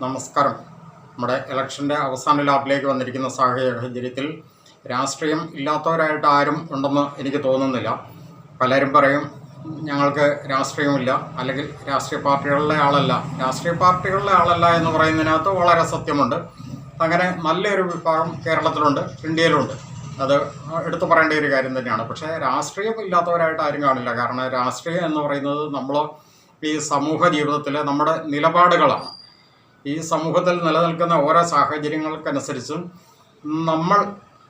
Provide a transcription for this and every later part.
നമസ്കാരം. നമ്മുടെ ഇലക്ഷൻ്റെ അവസാന ലാപ്പിലേക്ക് വന്നിരിക്കുന്ന സാഹചര്യത്തിൽ രാഷ്ട്രീയം ഇല്ലാത്തവരായിട്ട് ആരും ഉണ്ടെന്ന് എനിക്ക് തോന്നുന്നില്ല. പലരും പറയും ഞങ്ങൾക്ക് രാഷ്ട്രീയമില്ല, അല്ലെങ്കിൽ രാഷ്ട്രീയ പാർട്ടികളിലെ ആളല്ല എന്ന് പറയുന്നതിനകത്ത് വളരെ സത്യമുണ്ട്. അങ്ങനെ നല്ലൊരു വിഭാഗം കേരളത്തിലുണ്ട്, ഇന്ത്യയിലുണ്ട്. അത് എടുത്തു പറയേണ്ട ഒരു കാര്യം തന്നെയാണ്. പക്ഷേ രാഷ്ട്രീയം ഇല്ലാത്തവരായിട്ട് ആരും കാണില്ല. കാരണം രാഷ്ട്രീയം എന്ന് പറയുന്നത് നമ്മൾ ഈ സമൂഹ ജീവിതത്തിലെ നമ്മുടെ നിലപാടുകളാണ്. ഈ സമൂഹത്തിൽ നിലനിൽക്കുന്ന ഓരോ സാഹചര്യങ്ങൾക്കനുസരിച്ചും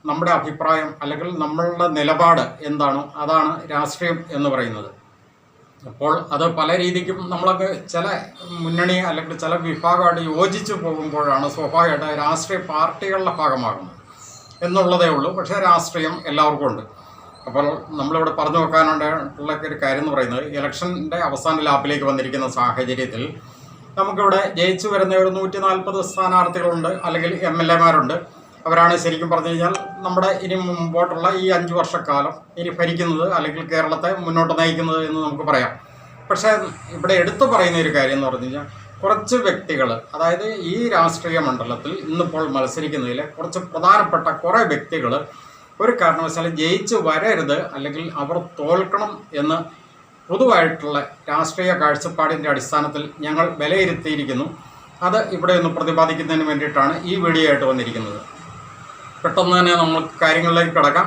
നമ്മുടെ അഭിപ്രായം അല്ലെങ്കിൽ നമ്മളുടെ നിലപാട് എന്താണോ അതാണ് രാഷ്ട്രീയം എന്ന് പറയുന്നത്. അപ്പോൾ അത് പല രീതിക്കും നമ്മളൊക്കെ ചില മുന്നണി അല്ലെങ്കിൽ ചില വിഭാഗമായിട്ട് യോജിച്ച് പോകുമ്പോഴാണ് സ്വാഭാവികമായിട്ട് രാഷ്ട്രീയ പാർട്ടികളുടെ ഭാഗമാകുന്നത് എന്നുള്ളതേ ഉള്ളൂ. പക്ഷേ രാഷ്ട്രീയം എല്ലാവർക്കും ഉണ്ട്. അപ്പോൾ നമ്മളിവിടെ പറഞ്ഞു വെക്കാനുള്ള ഒരു കാര്യം എന്ന് പറയുന്നത്, ഇലക്ഷൻ്റെ അവസാന ലാപ്പിലേക്ക് വന്നിരിക്കുന്ന സാഹചര്യത്തിൽ നമുക്കിവിടെ ജയിച്ചു വരുന്ന ഒരു 140 സ്ഥാനാർത്ഥികളുണ്ട്, അല്ലെങ്കിൽ MLA-മാരുണ്ട്. അവരാണ് ശരിക്കും പറഞ്ഞു കഴിഞ്ഞാൽ നമ്മുടെ ഇനി മുമ്പോട്ടുള്ള ഈ 5 വർഷക്കാലം ഇനി ഭരിക്കുന്നത് അല്ലെങ്കിൽ കേരളത്തെ മുന്നോട്ട് നയിക്കുന്നത് എന്ന് നമുക്ക് പറയാം. പക്ഷേ ഇവിടെ എടുത്തു പറയുന്ന ഒരു കാര്യം എന്ന് പറഞ്ഞു കഴിഞ്ഞാൽ, കുറച്ച് വ്യക്തികൾ, അതായത് ഈ രാഷ്ട്രീയ മണ്ഡലത്തിൽ ഇന്നിപ്പോൾ മത്സരിക്കുന്നതിൽ കുറച്ച് പ്രധാനപ്പെട്ട കുറേ വ്യക്തികൾ ഒരു കാരണവശാലും ജയിച്ച് വരരുത്, അല്ലെങ്കിൽ അവർ തോൽക്കണം എന്ന് പൊതുവായിട്ടുള്ള രാഷ്ട്രീയ കാഴ്ചപ്പാടിൻ്റെ അടിസ്ഥാനത്തിൽ ഞങ്ങൾ വിലയിരുത്തിയിരിക്കുന്നു. അത് ഇവിടെ ഒന്ന് പ്രതിപാദിക്കുന്നതിന് വേണ്ടിയിട്ടാണ് ഈ വീഡിയോ ആയിട്ട് വന്നിരിക്കുന്നത്. പെട്ടെന്ന് തന്നെ നമ്മൾ കാര്യങ്ങളിലേക്ക് കിടക്കാം.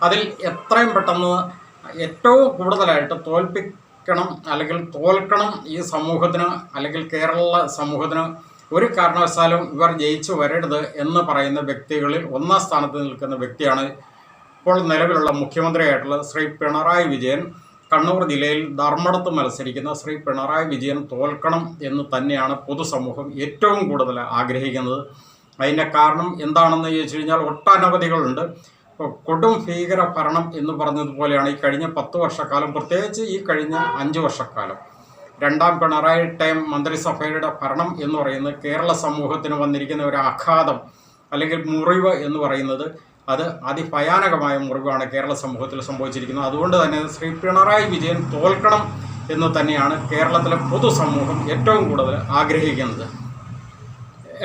അതിൽ എത്രയും പെട്ടെന്ന് ഏറ്റവും കൂടുതലായിട്ട് തോൽക്കണം ഈ സമൂഹത്തിന്, അല്ലെങ്കിൽ കേരള സമൂഹത്തിന് ഒരു കാരണവശാലും ഇവർ ജയിച്ചു വരരുത് എന്ന് പറയുന്ന വ്യക്തികളിൽ ഒന്നാം സ്ഥാനത്ത് നിൽക്കുന്ന വ്യക്തിയാണ് ഇപ്പോൾ നിലവിലുള്ള മുഖ്യമന്ത്രിയായിട്ടുള്ള ശ്രീ പിണറായി വിജയൻ. കണ്ണൂർ ജില്ലയിൽ ധർമ്മടത്ത് മത്സരിക്കുന്ന ശ്രീ പിണറായി വിജയൻ തോൽക്കണം എന്ന് തന്നെയാണ് പൊതുസമൂഹം ഏറ്റവും കൂടുതൽ ആഗ്രഹിക്കുന്നത്. അതിൻ്റെ കാരണം എന്താണെന്ന് ചോദിച്ചു കഴിഞ്ഞാൽ ഒട്ടനവധികളുണ്ട്. കൊടും ഭീകര ഭരണം എന്ന് പറഞ്ഞതുപോലെയാണ് ഈ കഴിഞ്ഞ 10 വർഷക്കാലം, പ്രത്യേകിച്ച് ഈ കഴിഞ്ഞ 5 വർഷക്കാലം രണ്ടാം പിണറായി ടൈം മന്ത്രിസഭയുടെ ഭരണം എന്ന് പറയുന്നത് കേരള സമൂഹത്തിന് വന്നിരിക്കുന്ന ഒരു ആഘാതം അല്ലെങ്കിൽ മുറിവ് എന്ന് പറയുന്നത്, അത് അതിഭയാനകമായ മുറിവാണ് കേരള സമൂഹത്തിൽ സംഭവിച്ചിരിക്കുന്നത്. അതുകൊണ്ട് തന്നെ ശ്രീ പിണറായി വിജയൻ തോൽക്കണം എന്ന് തന്നെയാണ് കേരളത്തിലെ പൊതുസമൂഹം ഏറ്റവും കൂടുതൽ ആഗ്രഹിക്കുന്നത്.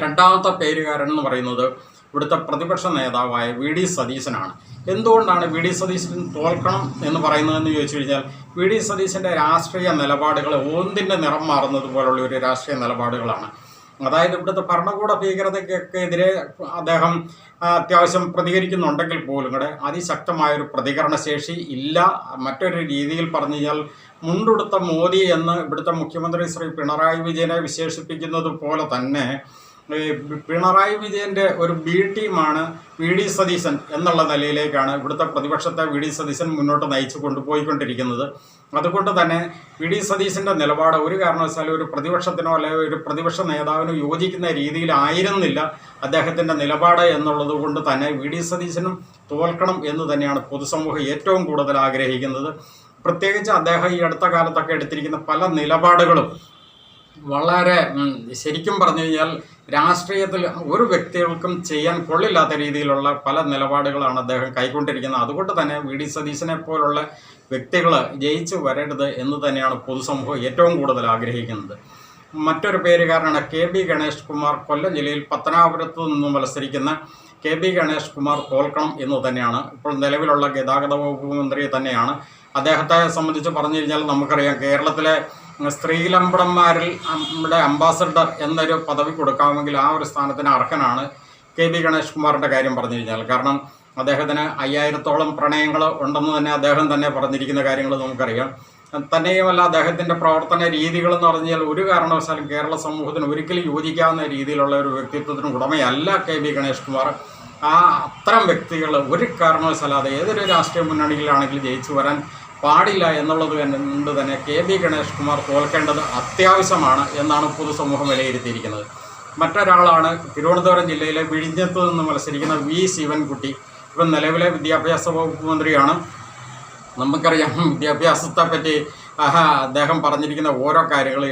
രണ്ടാമത്തെ പേരുകാരൻ എന്ന് പറയുന്നത് ഇവിടുത്തെ പ്രതിപക്ഷ നേതാവായ VD സതീശനാണ്. എന്തുകൊണ്ടാണ് VD സതീശൻ തോൽക്കണം എന്ന് പറയുന്നതെന്ന് ചോദിച്ചു കഴിഞ്ഞാൽ, VD സതീശൻ്റെ രാഷ്ട്രീയ നിലപാടുകൾ ഓന്തിൻ്റെ നിറം മാറുന്നത് പോലുള്ള ഒരു രാഷ്ട്രീയ നിലപാടുകളാണ്. അതായത് ഇവിടുത്തെ ഭരണകൂട ഭീകരതയ്ക്കെതിരെ അദ്ദേഹം അത്യാവശ്യം പ്രതികരിക്കുന്നുണ്ടെങ്കിൽ പോലും കൂടെ അതിശക്തമായൊരു പ്രതികരണശേഷി ഇല്ല. മറ്റൊരു രീതിയിൽ പറഞ്ഞു കഴിഞ്ഞാൽ, മുണ്ടുടുത്ത മോദി എന്ന് ഇവിടുത്തെ മുഖ്യമന്ത്രി ശ്രീ പിണറായി വിജയനെ വിശേഷിപ്പിക്കുന്നത് പോലെ തന്നെ പിണറായി വിജയൻ്റെ ഒരു B ടീമാണ് VD സതീശൻ എന്നുള്ള നിലയിലേക്കാണ് ഇവിടുത്തെ പ്രതിപക്ഷത്തെ VD സതീശൻ മുന്നോട്ട് നയിച്ചു കൊണ്ടുപോയിക്കൊണ്ടിരിക്കുന്നത്. അതുകൊണ്ട് തന്നെ VD സതീശൻ്റെ നിലപാട് ഒരു കാരണവശാലും ഒരു പ്രതിപക്ഷത്തിനോ അല്ലെങ്കിൽ ഒരു പ്രതിപക്ഷ നേതാവിനോ യോജിക്കുന്ന രീതിയിലായിരുന്നില്ല അദ്ദേഹത്തിൻ്റെ നിലപാട് എന്നുള്ളത് കൊണ്ട് തന്നെ VD സതീശനും തോൽക്കണം എന്ന് തന്നെയാണ് പൊതുസമൂഹം ഏറ്റവും കൂടുതൽ ആഗ്രഹിക്കുന്നത്. പ്രത്യേകിച്ച് അദ്ദേഹം ഈ അടുത്ത കാലത്തൊക്കെ എടുത്തിരിക്കുന്ന പല നിലപാടുകളും വളരെ ശരിക്കും പറഞ്ഞു കഴിഞ്ഞാൽ രാഷ്ട്രീയത്തിൽ ഒരു വ്യക്തികൾക്കും ചെയ്യാൻ കൊള്ളില്ലാത്ത രീതിയിലുള്ള പല നിലപാടുകളാണ് അദ്ദേഹം കൈക്കൊണ്ടിരിക്കുന്നത്. അതുകൊണ്ട് തന്നെ VD സതീശനെ പോലുള്ള വ്യക്തികൾ ജയിച്ചു വരരുത് എന്ന് തന്നെയാണ് പൊതുസമൂഹം ഏറ്റവും കൂടുതൽ ആഗ്രഹിക്കുന്നത്. മറ്റൊരു പേരുകാരനാണ് KB ഗണേഷ് കുമാർ. കൊല്ലം ജില്ലയിൽ പത്തനാപുരത്ത് നിന്നും മത്സരിക്കുന്ന KB ഗണേഷ് കുമാർ തോൽക്കണം എന്ന് തന്നെയാണ്. ഇപ്പോൾ നിലവിലുള്ള ഗതാഗത വകുപ്പ് മന്ത്രി തന്നെയാണ്. അദ്ദേഹത്തെ സംബന്ധിച്ച് പറഞ്ഞു കഴിഞ്ഞാൽ നമുക്കറിയാം, കേരളത്തിലെ സ്ത്രീലമ്പടന്മാരിൽ നമ്മുടെ അംബാസഡർ എന്നൊരു പദവി കൊടുക്കാമെങ്കിൽ ആ ഒരു സ്ഥാനത്തിന് അർഹനാണ് KB ഗണേഷ് കുമാറിൻ്റെ കാര്യം പറഞ്ഞു കഴിഞ്ഞാൽ. കാരണം അദ്ദേഹത്തിന് 5000-ഓളം പ്രണയങ്ങൾ ഉണ്ടെന്ന് തന്നെ അദ്ദേഹം തന്നെ പറഞ്ഞിരിക്കുന്ന കാര്യങ്ങൾ നമുക്കറിയാം. തന്നെയുമല്ല, അദ്ദേഹത്തിൻ്റെ പ്രവർത്തന രീതികളെന്ന് പറഞ്ഞാൽ ഒരു കാരണവശാലും കേരള സമൂഹത്തിന് ഒരിക്കലും യോജിക്കാവുന്ന രീതിയിലുള്ള ഒരു വ്യക്തിത്വത്തിന് ഉടമയല്ല KB ഗണേഷ് കുമാർ. അത്തരം വ്യക്തികൾ ഒരു കാരണവശാലാതെ ഏതൊരു രാഷ്ട്രീയ മുന്നണിയിലാണെങ്കിലും ജയിച്ചു വരാൻ പാടില്ല എന്നുള്ളത് കൊണ്ട് തന്നെ KB ഗണേഷ് കുമാർ തോൽക്കേണ്ടത് അത്യാവശ്യമാണ് എന്നാണ് പൊതുസമൂഹം വിലയിരുത്തിയിരിക്കുന്നത്. മറ്റൊരാളാണ് തിരുവനന്തപുരം ജില്ലയിലെ വിഴിഞ്ഞത്ത് നിന്ന് മത്സരിക്കുന്ന V ശിവൻകുട്ടി. ഇപ്പം നിലവിലെ വിദ്യാഭ്യാസ വകുപ്പ് മന്ത്രിയാണ്. നമുക്കറിയാം, വിദ്യാഭ്യാസത്തെ പറ്റി അദ്ദേഹം പറഞ്ഞിരിക്കുന്ന ഓരോ കാര്യങ്ങൾ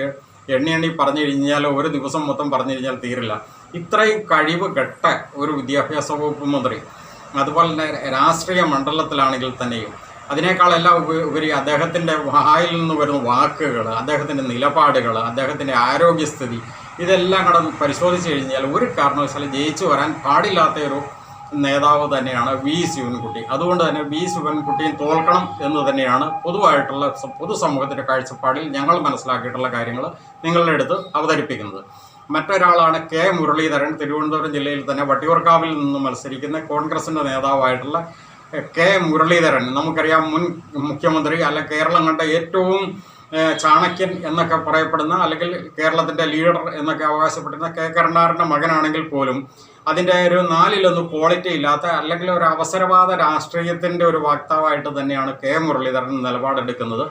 എണ്ണി പറഞ്ഞു കഴിഞ്ഞാൽ ഒരു ദിവസം മൊത്തം പറഞ്ഞു കഴിഞ്ഞാൽ തീരില്ല. ഇത്രയും കഴിവ് കെട്ട ഒരു വിദ്യാഭ്യാസ വകുപ്പ് മന്ത്രി, അതുപോലെ തന്നെ രാഷ്ട്രീയ മണ്ഡലത്തിലാണെങ്കിൽ തന്നെയും അതിനേക്കാളെല്ലാം ഉപരി അദ്ദേഹത്തിൻ്റെ വായിൽ നിന്ന് വരുന്ന വാക്കുകൾ, അദ്ദേഹത്തിൻ്റെ നിലപാടുകൾ, അദ്ദേഹത്തിൻ്റെ ആരോഗ്യസ്ഥിതി, ഇതെല്ലാം കൂടെ പരിശോധിച്ച് കഴിഞ്ഞാൽ ഒരു കാരണവശാലും ജയിച്ചു വരാൻ പാടില്ലാത്ത ഒരു നേതാവ് തന്നെയാണ് വി ശിവൻകുട്ടി. അതുകൊണ്ട് തന്നെ വി ശിവൻകുട്ടിയും തോൽക്കണം എന്ന് തന്നെയാണ് പൊതുവായിട്ടുള്ള പൊതുസമൂഹത്തിൻ്റെ കാഴ്ചപ്പാടിൽ ഞങ്ങൾ മനസ്സിലാക്കിയിട്ടുള്ള കാര്യങ്ങൾ നിങ്ങളുടെ അടുത്ത് അവതരിപ്പിക്കുന്നത്. മറ്റൊരാളാണ് കെ മുരളീധരൻ. തിരുവനന്തപുരം ജില്ലയിൽ തന്നെ വട്ടിയൂർക്കാവിൽ നിന്ന് മത്സരിക്കുന്ന കോൺഗ്രസിൻ്റെ നേതാവായിട്ടുള്ള കെ മുരളീധരൻ. നമുക്കറിയാം, മുൻ മുഖ്യമന്ത്രി, അല്ല കേരളം കണ്ട ഏറ്റവും ചാണക്യൻ എന്നൊക്കെ പറയപ്പെടുന്ന, അല്ലെങ്കിൽ കേരളത്തിൻ്റെ ലീഡർ എന്നൊക്കെ അവകാശപ്പെടുന്ന കെ കരുണാകരൻ്റെ മകനാണെങ്കിൽ പോലും അതിൻ്റെ ഒരു 4-1 ക്വാളിറ്റി ഇല്ലാത്ത, അല്ലെങ്കിൽ ഒരു അവസരവാദ രാഷ്ട്രീയത്തിൻ്റെ ഒരു വക്താവായിട്ട് തന്നെയാണ് കെ മുരളീധരൻ നിലപാടെടുക്കുന്നത്.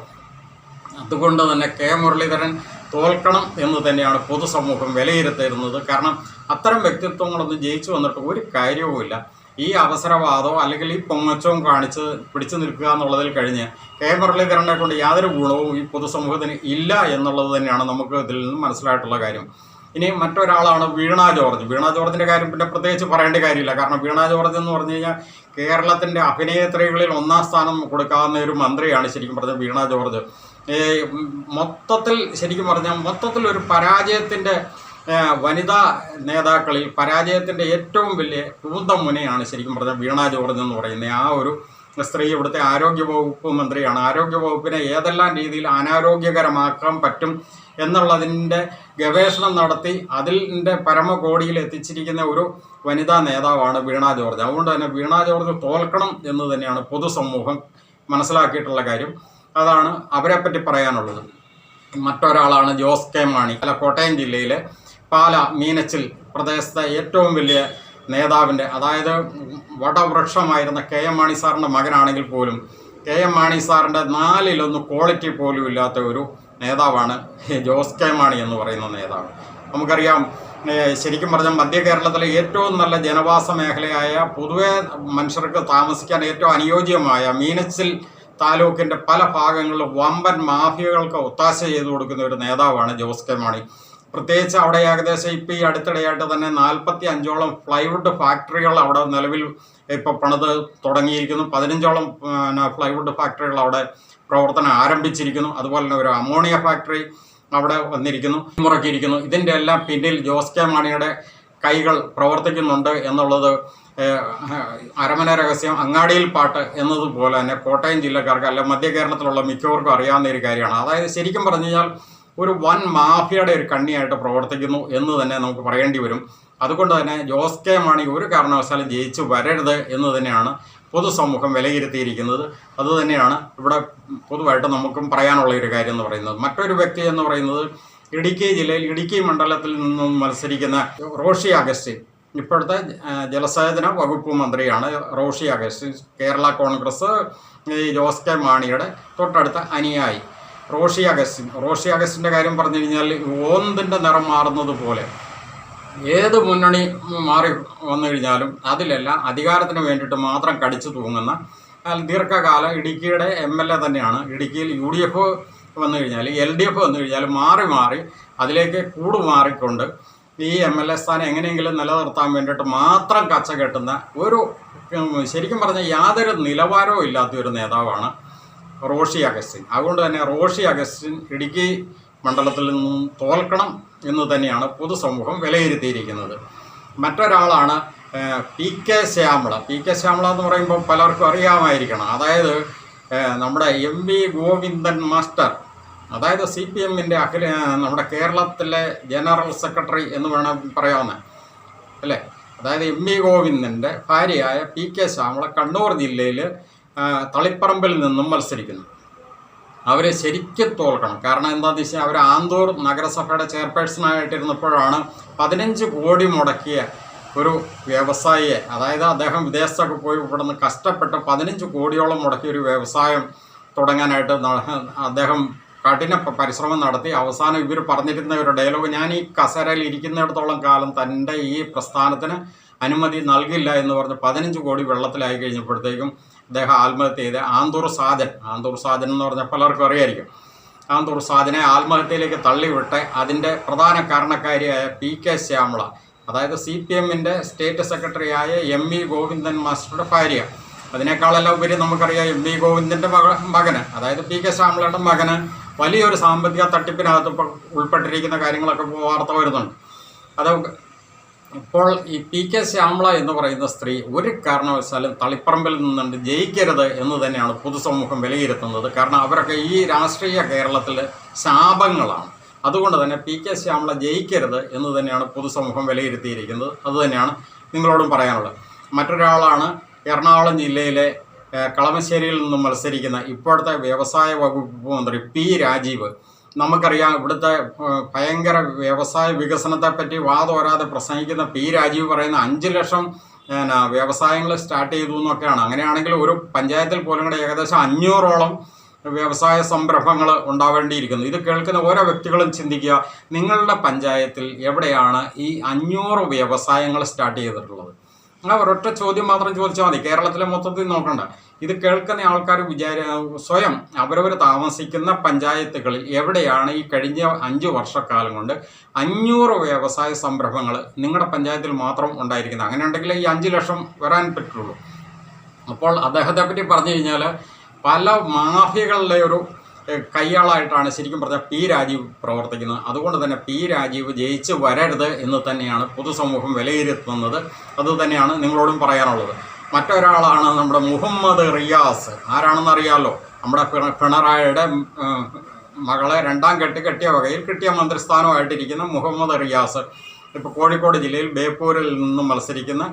അതുകൊണ്ട് തന്നെ കെ മുരളീധരൻ തോൽക്കണം എന്ന് തന്നെയാണ് പൊതുസമൂഹം വിലയിരുത്തിയിരുന്നത്. കാരണം അത്തരം വ്യക്തിത്വങ്ങളൊന്നും ജയിച്ചു വന്നിട്ട് ഒരു കാര്യവുമില്ല. ഈ അവസരവാദമോ അല്ലെങ്കിൽ ഈ പൊങ്ങച്ചവും കാണിച്ച് പിടിച്ചു നിൽക്കുക എന്നുള്ളതിൽ കഴിഞ്ഞ് കെ മുരളീധരനെ കൊണ്ട് യാതൊരു ഗുണവും ഈ പൊതുസമൂഹത്തിന് ഇല്ല എന്നുള്ളത് തന്നെയാണ് നമുക്ക് ഇതിൽ നിന്ന് മനസ്സിലായിട്ടുള്ള കാര്യം. ഇനി മറ്റൊരാളാണ് വീണ ജോർജ്. വീണ ജോർജിൻ്റെ കാര്യം പിന്നെ പ്രത്യേകിച്ച് പറയേണ്ട കാര്യമില്ല. കാരണം വീണ ജോർജ് എന്ന് പറഞ്ഞു കഴിഞ്ഞാൽ കേരളത്തിൻ്റെ അഭിനേത്രികളിൽ 1-ാം സ്ഥാനം കൊടുക്കാവുന്ന ഒരു മന്ത്രിയാണ് ശരിക്കും പറഞ്ഞാൽ വീണ ജോർജ്. മൊത്തത്തിൽ ശരിക്കും പറഞ്ഞാൽ മൊത്തത്തിൽ ഒരു പരാജയത്തിൻ്റെ വനിതാ നേതാക്കളിൽ പരാജയത്തിൻ്റെ ഏറ്റവും വലിയ മുനയാണ് ശരിക്കും പറഞ്ഞാൽ വീണ ജോർജ് എന്ന് പറയുന്നത്. ആ ഒരു സ്ത്രീ ഇവിടുത്തെ ആരോഗ്യവകുപ്പ് മന്ത്രിയാണ്. ആരോഗ്യവകുപ്പിനെ ഏതെല്ലാം രീതിയിൽ അനാരോഗ്യകരമാക്കാൻ പറ്റും എന്നുള്ളതിൻ്റെ ഗവേഷണം നടത്തി അതിൻ്റെ പരമകോടിയിൽ എത്തിച്ചിരിക്കുന്ന ഒരു വനിതാ നേതാവാണ് വീണ ജോർജ്. അതുകൊണ്ട് തന്നെ വീണ ജോർജ് തോൽക്കണം എന്ന് തന്നെയാണ് പൊതുസമൂഹം മനസ്സിലാക്കിയിട്ടുള്ള കാര്യം. അതാണ് അവരെപ്പറ്റി പറയാനുള്ളത്. മറ്റൊരാളാണ് ജോസ് കെ മാണി. കോട്ടയം ജില്ലയിലെ പാല മീനച്ചിൽ പ്രദേശത്തെ ഏറ്റവും വലിയ നേതാവിൻ്റെ, അതായത് വടവൃക്ഷമായിരുന്ന കെ എം മാണി സാറിൻ്റെ മകനാണെങ്കിൽ പോലും കെ എം മാണി സാറിൻ്റെ 4-1 ക്വാളിറ്റി പോലും ഇല്ലാത്ത ഒരു നേതാവാണ് ജോസ് കെ മാണി എന്ന് പറയുന്ന നേതാവ്. നമുക്കറിയാം, ശരിക്കും പറഞ്ഞാൽ മധ്യ കേരളത്തിലെ ഏറ്റവും നല്ല ജനവാസ മേഖലയായ, പൊതുവെ മനുഷ്യർക്ക് താമസിക്കാൻ ഏറ്റവും അനുയോജ്യമായ മീനച്ചിൽ താലൂക്കിൻ്റെ പല ഭാഗങ്ങളിലും വമ്പൻ മാഫിയകൾക്ക് ഒത്താശ ചെയ്തു കൊടുക്കുന്ന ഒരു നേതാവാണ് ജോസ് കെ മാണി. പ്രത്യേകിച്ച് അവിടെ ഏകദേശം ഇപ്പോൾ ഈ അടുത്തിടെയായിട്ട് തന്നെ 45ഓളം പ്ലൈവുഡ് ഫാക്ടറികൾ അവിടെ നിലവിൽ ഇപ്പോൾ പണിത് തുടങ്ങിയിരിക്കുന്നു. 15ഓളം പ്ലൈവുഡ് ഫാക്ടറികൾ അവിടെ പ്രവർത്തനം ആരംഭിച്ചിരിക്കുന്നു. അതുപോലെ തന്നെ ഒരു അമോണിയ ഫാക്ടറി അവിടെ വന്നിരിക്കുന്നു, മുറക്കിയിരിക്കുന്നു. ഇതിൻ്റെ എല്ലാം പിന്നിൽ ജോസ് കെ മാണിയുടെ കൈകൾ പ്രവർത്തിക്കുന്നുണ്ട് എന്നുള്ളത് അരമന രഹസ്യം, അങ്ങാടിയിൽ പാട്ട് എന്നതുപോലെ തന്നെ കോട്ടയം ജില്ലക്കാർക്ക്, അല്ല മധ്യ കേരളത്തിലുള്ള മിക്കവർക്കും അറിയാവുന്ന ഒരു കാര്യമാണ്. അതായത് ശരിക്കും പറഞ്ഞു കഴിഞ്ഞാൽ ഒരു വൻ മാഫിയയുടെ ഒരു കണ്ണിയായിട്ട് പ്രവർത്തിക്കുന്നു എന്ന് തന്നെ നമുക്ക് പറയേണ്ടി വരും. അതുകൊണ്ട് തന്നെ ജോസ് കെ മാണി ഒരു കാരണവശാലും ജയിച്ചു വരരുത് എന്ന് തന്നെയാണ് പൊതുസമൂഹം വിലയിരുത്തിയിരിക്കുന്നത്. അതുതന്നെയാണ് ഇവിടെ പൊതുവായിട്ട് നമുക്കും പറയാനുള്ള ഒരു കാര്യം എന്ന് പറയുന്നത്. മറ്റൊരു വ്യക്തി എന്ന് പറയുന്നത് ഇടുക്കി ജില്ലയിൽ ഇടുക്കി മണ്ഡലത്തിൽ നിന്നും മത്സരിക്കുന്ന റോഷി അഗസ്റ്റിൻ. ഇപ്പോഴത്തെ ജലസേചന വകുപ്പ് മന്ത്രിയാണ് റോഷി അഗസ്റ്റിൻ. കേരള കോൺഗ്രസ് ജോസ് കെ മാണിയുടെ തൊട്ടടുത്ത അനുയായി റോഷി അഗസ്റ്റിൻ്റെ കാര്യം പറഞ്ഞു കഴിഞ്ഞാൽ ഓന്തിൻ്റെ നിറം മാറുന്നത് പോലെ ഏത് മുന്നണി മാറി വന്നു കഴിഞ്ഞാലും അതിലെല്ലാം അധികാരത്തിന് വേണ്ടിയിട്ട് മാത്രം കടിച്ചു തൂങ്ങുന്ന ദീർഘകാല ഇടുക്കിയുടെ MLA തന്നെയാണ്. ഇടുക്കിയിൽ UDF വന്നു കഴിഞ്ഞാൽ LDF വന്നു കഴിഞ്ഞാൽ മാറി മാറി അതിലേക്ക് കൂടുമാറിക്കൊണ്ട് ഈ MLA സ്ഥാനം എങ്ങനെയെങ്കിലും നിലനിർത്താൻ വേണ്ടിയിട്ട് മാത്രം കച്ച കെട്ടുന്ന ഒരു, ശരിക്കും പറഞ്ഞാൽ യാതൊരു നിലവാരവും ഇല്ലാത്ത ഒരു നേതാവാണ് റോഷി അഗസ്റ്റിൻ. അതുകൊണ്ട് തന്നെ റോഷി അഗസ്റ്റിൻ ഇടുക്കി മണ്ഡലത്തിൽ നിന്നും തോൽക്കണം എന്ന് തന്നെയാണ് പൊതുസമൂഹം വിലയിരുത്തിയിരിക്കുന്നത്. മറ്റൊരാളാണ് PK ശ്യാമള. PK ശ്യാമള എന്ന് പറയുമ്പോൾ പലർക്കും അറിയാമായിരിക്കണം. അതായത് നമ്മുടെ MV ഗോവിന്ദൻ മാസ്റ്റർ, അതായത് CPMൻ്റെ നമ്മുടെ കേരളത്തിലെ ജനറൽ സെക്രട്ടറി എന്ന് വേണം പറയാവുന്ന അല്ലേ. അതായത് MV ഗോവിന്ദൻ്റെ ഭാര്യയായ PK ശ്യാമള കണ്ണൂർ ജില്ലയിൽ തളിപ്പറമ്പിൽ നിന്നും മത്സരിക്കുന്നു. അവർ ശരിക്കും തോൽക്കണം. കാരണം എന്താണെന്ന് വെച്ചാൽ അവർ ആന്തൂർ നഗരസഭയുടെ ചെയർപേഴ്സണായിട്ടിരുന്നപ്പോഴാണ് 15 കോടി മുടക്കിയ ഒരു വ്യവസായിയെ, അതായത് അദ്ദേഹം വിദേശത്തൊക്കെ പോയി ഇവിടെ നിന്ന് കഷ്ടപ്പെട്ട് 15 കോടിയോളം മുടക്കിയ ഒരു വ്യവസായം തുടങ്ങാനായിട്ട് അദ്ദേഹം കഠിന പരിശ്രമം നടത്തി. അവസാനം ഇവർ പറഞ്ഞിരുന്ന ഒരു ഡയലോഗ്, ഞാൻ ഈ കസേരയിൽ ഇരിക്കുന്നിടത്തോളം കാലം തൻ്റെ ഈ പ്രസ്ഥാനത്തിന് അനുമതി നൽകില്ല എന്ന് പറഞ്ഞ് 15 കോടി വെള്ളത്തിലായി കഴിഞ്ഞപ്പോഴത്തേക്കും അദ്ദേഹം ആത്മഹത്യ ചെയ്ത് ആന്തൂർ സാജൻ എന്ന് പറഞ്ഞാൽ പലർക്കും അറിയായിരിക്കും. ആന്തൂർ സാജനെ ആത്മഹത്യയിലേക്ക് തള്ളിവിട്ട് അതിൻ്റെ പ്രധാന കാരണക്കാരിയായ PK ശ്യാമള, അതായത് CPMൻ്റെ സ്റ്റേറ്റ് സെക്രട്ടറിയായ MV ഗോവിന്ദൻ മാസ്റ്ററുടെ ഭാര്യ, അതിനേക്കാളെല്ലാം ഉപരി നമുക്കറിയാം എം വി ഗോവിന്ദൻ്റെ മകന്, അതായത് പി കെ ശ്യാമളയുടെ മകന് വലിയൊരു സാമ്പത്തിക തട്ടിപ്പിനകത്ത് ഇപ്പോൾ ഉൾപ്പെട്ടിരിക്കുന്ന കാര്യങ്ങളൊക്കെ വാർത്ത വരുന്നുണ്ട്. അത് ഇപ്പോൾ ഈ പി കെ ശ്യാമള എന്ന് പറയുന്ന സ്ത്രീ ഒരു കാരണവശാലും തളിപ്പറമ്പിൽ നിന്നുകൊണ്ട് ജയിക്കരുത് എന്ന് തന്നെയാണ് പൊതുസമൂഹം വിലയിരുത്തുന്നത്. കാരണം അവരൊക്കെ ഈ രാഷ്ട്രീയ കേരളത്തിൽ ശാപങ്ങളാണ്. അതുകൊണ്ട് തന്നെ പി കെ ശ്യാമള ജയിക്കരുത് എന്ന് തന്നെയാണ് പൊതുസമൂഹം വിലയിരുത്തിയിരിക്കുന്നത്. അതുതന്നെയാണ് നിങ്ങളോടും പറയാനുള്ളത്. മറ്റൊരാളാണ് എറണാകുളം ജില്ലയിലെ കളമശ്ശേരിയിൽ നിന്നും മത്സരിക്കുന്ന ഇപ്പോഴത്തെ വ്യവസായ വകുപ്പ് മന്ത്രി പി രാജീവ്. നമുക്കറിയാം ഇവിടുത്തെ ഭയങ്കര വ്യവസായ വികസനത്തെപ്പറ്റി വാതോരാതെ പ്രസംഗിക്കുന്ന പി രാജീവ് പറയുന്ന 5 ലക്ഷം വ്യവസായങ്ങൾ സ്റ്റാർട്ട് ചെയ്തു എന്നൊക്കെയാണ്. അങ്ങനെയാണെങ്കിൽ ഒരു പഞ്ചായത്തിൽ പോലും കൂടെ ഏകദേശം 500ഓളം വ്യവസായ സംരംഭങ്ങൾ ഉണ്ടാവേണ്ടിയിരിക്കുന്നു. ഇത് കേൾക്കുന്ന ഓരോ വ്യക്തികളും ചിന്തിക്കുക, നിങ്ങളുടെ പഞ്ചായത്തിൽ എവിടെയാണ് ഈ 500 വ്യവസായങ്ങൾ സ്റ്റാർട്ട് ചെയ്തിട്ടുള്ളത്? അങ്ങനെ ഒരൊറ്റ ചോദ്യം മാത്രം ചോദിച്ചാൽ മതി. കേരളത്തിലെ മൊത്തത്തിൽ നോക്കണ്ട. ഇത് കേൾക്കുന്ന ആൾക്കാർ സ്വയം അവരവർ താമസിക്കുന്ന പഞ്ചായത്തുകളിൽ എവിടെയാണ് ഈ കഴിഞ്ഞ 5 വർഷക്കാലം കൊണ്ട് 500 വ്യവസായ സംരംഭങ്ങൾ നിങ്ങളുടെ പഞ്ചായത്തിൽ മാത്രം ഉണ്ടായിരിക്കുന്നത്? അങ്ങനെ ഉണ്ടെങ്കിൽ ഈ 5 ലക്ഷം വരാൻ പറ്റുള്ളൂ. അപ്പോൾ അദ്ദേഹത്തെ പറ്റി പറഞ്ഞു കഴിഞ്ഞാൽ പല മാഫിയകളുടെ ഒരു കയ്യാളായിട്ടാണ് ശരിക്കും പറഞ്ഞാൽ പി രാജീവ് പ്രവർത്തിക്കുന്നത്. അതുകൊണ്ട് തന്നെ പി രാജീവ് ജയിച്ച് വരരുത് എന്ന് തന്നെയാണ് പൊതുസമൂഹം വിലയിരുത്തുന്നത്. അതുതന്നെയാണ് നിങ്ങളോടും പറയാനുള്ളത്. മറ്റൊരാളാണ് നമ്മുടെ മുഹമ്മദ് റിയാസ്. ആരാണെന്നറിയാമല്ലോ, നമ്മുടെ പിണറായിയുടെ മകളെ 2ാം കെട്ട് കെട്ടിയ വകയിൽ കിട്ടിയ മന്ത്രിസ്ഥാനമായിട്ടിരിക്കുന്ന മുഹമ്മദ് റിയാസ്. ഇപ്പോൾ കോഴിക്കോട് ജില്ലയിൽ ബേപ്പൂരിൽ നിന്നും മത്സരിക്കുന്ന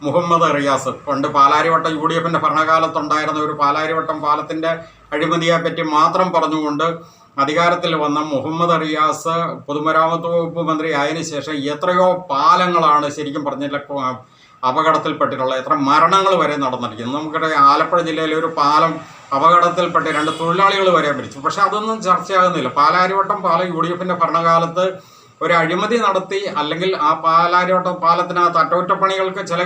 മുഹമ്മദ് റിയാസ്. പണ്ട് പാലാരിവട്ടം UDFൻ്റെ ഭരണകാലത്തുണ്ടായിരുന്ന ഒരു പാലാരിവട്ടം പാലത്തിൻ്റെ അഴിമതിയെപ്പറ്റി മാത്രം പറഞ്ഞുകൊണ്ട് അധികാരത്തിൽ വന്ന മുഹമ്മദ് റിയാസ് പൊതുമരാമത്ത് വകുപ്പ് മന്ത്രി ആയതിനു ശേഷം എത്രയോ പാലങ്ങളാണ് ശരിക്കും പറഞ്ഞില്ല അപകടത്തിൽപ്പെട്ടിട്ടുള്ളത്. എത്ര മരണങ്ങൾ വരെ നടന്നിരിക്കുന്നു. നമുക്കറിയാം ആലപ്പുഴ ജില്ലയിലെ ഒരു പാലം അപകടത്തിൽപ്പെട്ട് 2 തൊഴിലാളികൾ വരെ മരിച്ചു. പക്ഷെ അതൊന്നും ചർച്ചയാകുന്നില്ല. പാലാരിവട്ടം പാലം UDFൻ്റെ ഭരണകാലത്ത് ഒരു അഴിമതി നടത്തി, അല്ലെങ്കിൽ ആ പാലാരിവട്ടം പാലത്തിനകത്ത് അറ്റകുറ്റപ്പണികൾക്ക് ചില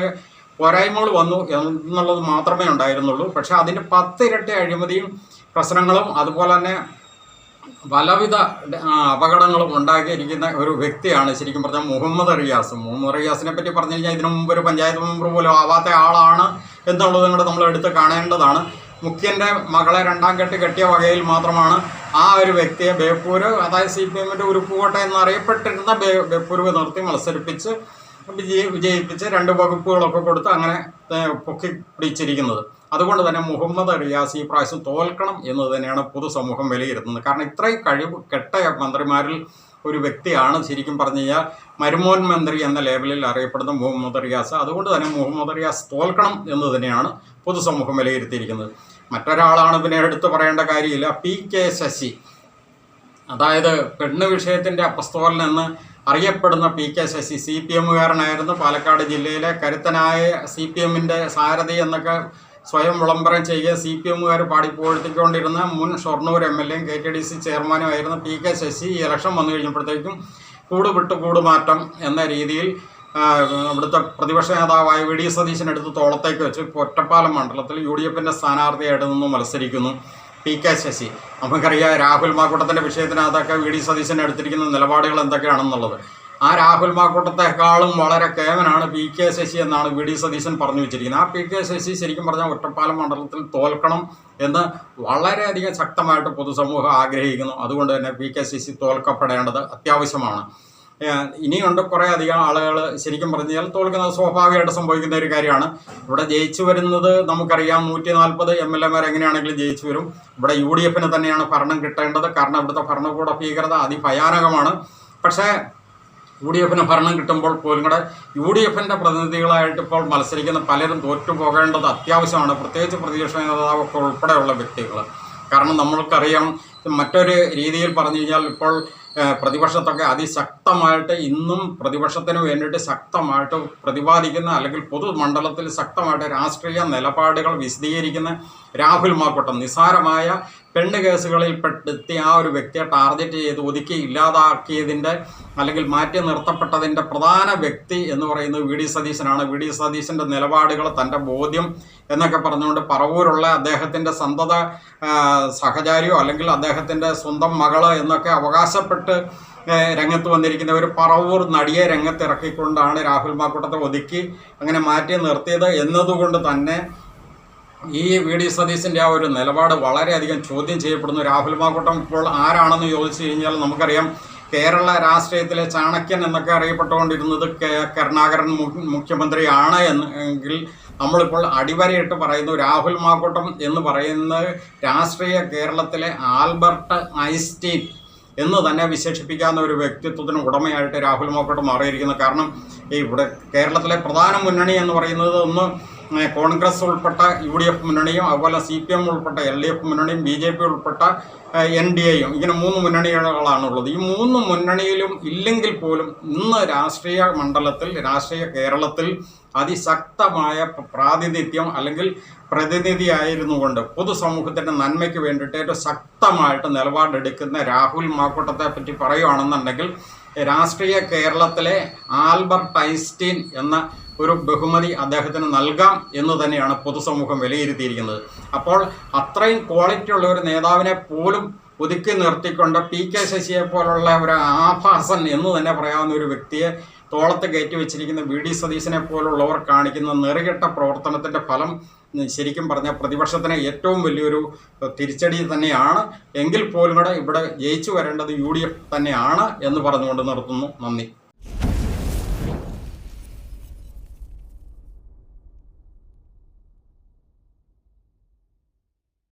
പോരായ്മകൾ വന്നു എന്നുള്ളത് മാത്രമേ ഉണ്ടായിരുന്നുള്ളൂ. പക്ഷെ അതിന് 10 ഇരട്ടി അഴിമതിയും പ്രശ്നങ്ങളും അതുപോലെ തന്നെ പലവിധ അപകടങ്ങളും ഉണ്ടാക്കിയിരിക്കുന്ന ഒരു വ്യക്തിയാണ് ശരിക്കും പറഞ്ഞാൽ മുഹമ്മദ് റിയാസ്. മുഹമ്മദ് റിയാസിനെ പറ്റി പറഞ്ഞു കഴിഞ്ഞാൽ ഇതിനു മുമ്പ് ഒരു പഞ്ചായത്ത് മെമ്പർ പോലും ആവാത്ത ആളാണ് എന്നുള്ളത് കൂടെ നമ്മൾ എടുത്ത് കാണേണ്ടതാണ്. മുഖ്യൻ്റെ മകളെ 2ാം കെട്ട് കെട്ടിയ വകയിൽ മാത്രമാണ് ആ ഒരു വ്യക്തിയെ ബേപ്പൂര്, അതായത് CPMൻ്റെ ഉരുപ്പുകോട്ട എന്നറിയപ്പെട്ടിരുന്ന ബേപ്പൂര് നിർത്തി മത്സരിപ്പിച്ച് വിജയിപ്പിച്ച് 2 വകുപ്പുകളൊക്കെ കൊടുത്ത് അങ്ങനെ പൊക്കി പിടിച്ചിരിക്കുന്നത്. അതുകൊണ്ട് തന്നെ മുഹമ്മദ് റിയാസ് ഈ പ്രാവശ്യം തോൽക്കണം എന്ന് തന്നെയാണ് പൊതുസമൂഹം വിലയിരുത്തുന്നത്. കാരണം ഇത്രയും കഴിവ് കെട്ട മന്ത്രിമാരിൽ ഒരു വ്യക്തിയാണ് ശരിക്കും പറഞ്ഞു കഴിഞ്ഞാൽ മരുമോൻ മന്ത്രി എന്ന ലേബലിൽ അറിയപ്പെടുന്ന മുഹമ്മദ് റിയാസ്. അതുകൊണ്ട് തന്നെ മുഹമ്മദ് റിയാസ് തോൽക്കണം എന്ന് തന്നെയാണ് പൊതുസമൂഹം വിലയിരുത്തിയിരിക്കുന്നത്. മറ്റൊരാളാണ് പിന്നെ എടുത്തു പറയേണ്ട കാര്യമില്ല, PK ശശി. അതായത് പെണ്ണ് വിഷയത്തിൻ്റെ അപ്പസ്തോലൻ എന്ന് അറിയപ്പെടുന്ന PK ശശി CPMകാരനായിരുന്നു. പാലക്കാട് ജില്ലയിലെ കരുത്തനായ CPMൻ്റെ സാരഥി എന്നൊക്കെ സ്വയം വിളംബരം ചെയ്യുക CPMകാർ പാടിപ്പോഴ്ത്തിക്കൊണ്ടിരുന്ന മുൻ Shoranur MLA KTDC ചെയർമാനുമായിരുന്ന PK Sasi ഈ ഇലക്ഷൻ വന്നു കഴിഞ്ഞപ്പോഴത്തേക്കും കൂട് വിട്ട് കൂടുമാറ്റം എന്ന രീതിയിൽ അവിടുത്തെ പ്രതിപക്ഷ നേതാവായ VD സതീശൻ എടുത്ത് തോളത്തേക്ക് വെച്ച് ഒറ്റപ്പാലം മണ്ഡലത്തിൽ UDFൻ്റെ സ്ഥാനാർത്ഥിയായിട്ട് നിന്ന് മത്സരിക്കുന്നു PK ശശി. നമുക്കറിയാം രാഹുൽ മാക്കൂട്ടത്തിൻ്റെ വിഷയത്തിനകത്തൊക്കെ VD സതീശൻ എടുത്തിരിക്കുന്ന നിലപാടുകൾ എന്തൊക്കെയാണെന്നുള്ളത്. ആ രാഹുൽ മാക്കൂട്ടത്തെക്കാളും വളരെ കേവനാണ് PK ശശി എന്നാണ് VD സതീശൻ പറഞ്ഞു വെച്ചിരിക്കുന്നത്. ആ PK ശശി ശരിക്കും പറഞ്ഞാൽ ഒറ്റപ്പാലം മണ്ഡലത്തിൽ തോൽക്കണം എന്ന് വളരെയധികം ശക്തമായിട്ട് പൊതുസമൂഹം ആഗ്രഹിക്കുന്നു. അതുകൊണ്ട് തന്നെ PK ശശി തോൽക്കപ്പെടേണ്ടത് അത്യാവശ്യമാണ്. ഇനിയുണ്ട് കുറേ അധികം ആളുകൾ ശരിക്കും പറഞ്ഞാൽ തോൽക്കുന്നത് സ്വാഭാവികമായിട്ട് സംഭവിക്കുന്ന ഒരു കാര്യമാണ്. ഇവിടെ ജയിച്ചു വരുന്നത് നമുക്കറിയാം 140 MLAമാർ എങ്ങനെയാണെങ്കിലും ജയിച്ചു വരും. ഇവിടെ UDFന് തന്നെയാണ് ഭരണം കിട്ടേണ്ടത്. കാരണം ഇവിടുത്തെ ഭരണകൂട ഭീകരത അതിഭയാനകമാണ്. പക്ഷേ UDFന് ഭരണം കിട്ടുമ്പോൾ പോലും കൂടെ UDFൻ്റെ പ്രതിനിധികളായിട്ട് ഇപ്പോൾ മത്സരിക്കുന്ന പലരും തോറ്റുപോകേണ്ടത് അത്യാവശ്യമാണ്. പ്രത്യേകിച്ച് പ്രതിപക്ഷ നേതാവൊക്കെ ഉൾപ്പെടെയുള്ള വ്യക്തികൾ. കാരണം നമ്മൾക്കറിയാം മറ്റൊരു രീതിയിൽ പറഞ്ഞു കഴിഞ്ഞാൽ ഇപ്പോൾ പ്രതിപക്ഷത്തൊക്കെ അതിശക്തമായിട്ട് ഇന്നും പ്രതിപക്ഷത്തിന് വേണ്ടിയിട്ട് ശക്തമായിട്ട് പ്രതിപാദിക്കുന്ന അല്ലെങ്കിൽ പൊതുമണ്ഡലത്തിൽ ശക്തമായിട്ട് രാഷ്ട്രീയ നിലപാടുകൾ വിശദീകരിക്കുന്ന രാഹുൽ മാക്കൂട്ടം നിസ്സാരമായ പെണ്ണ് കേസുകളിൽ പെടുത്തി ആ ഒരു വ്യക്തിയെ ടാർഗറ്റ് ചെയ്ത് ഒതുക്കി ഇല്ലാതാക്കിയതിൻ്റെ അല്ലെങ്കിൽ മാറ്റി നിർത്തപ്പെട്ടതിൻ്റെ പ്രധാന വ്യക്തി എന്ന് പറയുന്നത് VD സതീശനാണ്. VD സതീശൻ്റെ നിലപാടുകൾ തൻ്റെ ബോധ്യം എന്നൊക്കെ പറഞ്ഞുകൊണ്ട് പറവൂരുള്ള അദ്ദേഹത്തിൻ്റെ സന്തത സഹചാരിയോ അല്ലെങ്കിൽ അദ്ദേഹത്തിൻ്റെ സ്വന്തം മകള് എന്നൊക്കെ അവകാശപ്പെട്ട് രംഗത്ത് വന്നിരിക്കുന്ന ഒരു പറവൂർ നടിയെ രംഗത്തിറക്കിക്കൊണ്ടാണ് രാഹുൽ മാക്കൂട്ടത്തെ ഒതുക്കി അങ്ങനെ മാറ്റി നിർത്തിയത് എന്നതുകൊണ്ട് തന്നെ ഈ വി ഡി സതീശൻ്റെ ആ ഒരു നിലപാട് വളരെയധികം ചോദ്യം ചെയ്യപ്പെടുന്നു. രാഹുൽ മാങ്കൂട്ടം ഇപ്പോൾ ആരാണെന്ന് ചോദിച്ചു കഴിഞ്ഞാൽ നമുക്കറിയാം, കേരള രാഷ്ട്രീയത്തിലെ ചാണക്യൻ എന്നൊക്കെ അറിയപ്പെട്ടുകൊണ്ടിരുന്നത് കരുണാകരൻ മുഖ്യമന്ത്രിയാണ് എങ്കിൽ നമ്മളിപ്പോൾ അടിവരയിട്ട് പറയുന്നു രാഹുൽ മാങ്കൂട്ടം എന്ന് പറയുന്നത് രാഷ്ട്രീയ കേരളത്തിലെ ആൽബർട്ട് ഐൻസ്റ്റീൻ എന്ന് തന്നെ വിശേഷിപ്പിക്കാവുന്ന ഒരു വ്യക്തിത്വത്തിന് ഉടമയായിട്ട് രാഹുൽ മാങ്കൂട്ടം മാറിയിരിക്കുന്നു. കാരണം ഇവിടെ കേരളത്തിലെ പ്രധാന മുന്നണി എന്ന് പറയുന്നത് ഒന്ന് കോൺഗ്രസ് ഉൾപ്പെട്ട UDF മുന്നണിയും, അതുപോലെ CPM ഉൾപ്പെട്ട LDF മുന്നണിയും, BJP ഉൾപ്പെട്ട NDAയും, ഇങ്ങനെ 3 മുന്നണികളാണുള്ളത്. ഈ 3 മുന്നണിയിലും ഇല്ലെങ്കിൽ പോലും ഇന്ന് രാഷ്ട്രീയ മണ്ഡലത്തിൽ, രാഷ്ട്രീയ കേരളത്തിൽ അതിശക്തമായ പ്രാതിനിധ്യം അല്ലെങ്കിൽ പ്രതിനിധിയായിരുന്നുകൊണ്ട് പൊതുസമൂഹത്തിൻ്റെ നന്മയ്ക്ക് വേണ്ടിയിട്ട് ഏറ്റവും ശക്തമായിട്ട് നിലപാടെടുക്കുന്ന രാഹുൽ മാങ്കൂട്ടത്തെ പറ്റി പറയുകയാണെന്നുണ്ടെങ്കിൽ രാഷ്ട്രീയ കേരളത്തിലെ ആൽബർട്ട് ഐൻസ്റ്റീൻ എന്ന ഒരു ബഹുമതി അദ്ദേഹത്തിന് നൽകാം എന്ന് തന്നെയാണ് പൊതുസമൂഹം വിലയിരുത്തിയിരിക്കുന്നത്. അപ്പോൾ അത്രയും ക്വാളിറ്റി ഉള്ള ഒരു നേതാവിനെ പോലും ഒതുക്കി നിർത്തിക്കൊണ്ട് PK ശശിയെ പോലുള്ള ഒരു ആഭാസൻ എന്ന് തന്നെ പറയാവുന്ന ഒരു വ്യക്തിയെ തോളത്ത് കയറ്റി വെച്ചിരിക്കുന്ന വി ഡി സതീശനെ പോലുള്ളവർ കാണിക്കുന്ന നെറുകെട്ട പ്രവർത്തനത്തിൻ്റെ ഫലം ശരിക്കും പറഞ്ഞാൽ പ്രതിപക്ഷത്തിന് ഏറ്റവും വലിയൊരു തിരിച്ചടി തന്നെയാണ്. എങ്കിൽ പോലും കൂടെ ഇവിടെ ജയിച്ചു വരേണ്ടത് UDF തന്നെയാണ് എന്ന് പറഞ്ഞുകൊണ്ട് നിർത്തുന്നു. നന്ദി.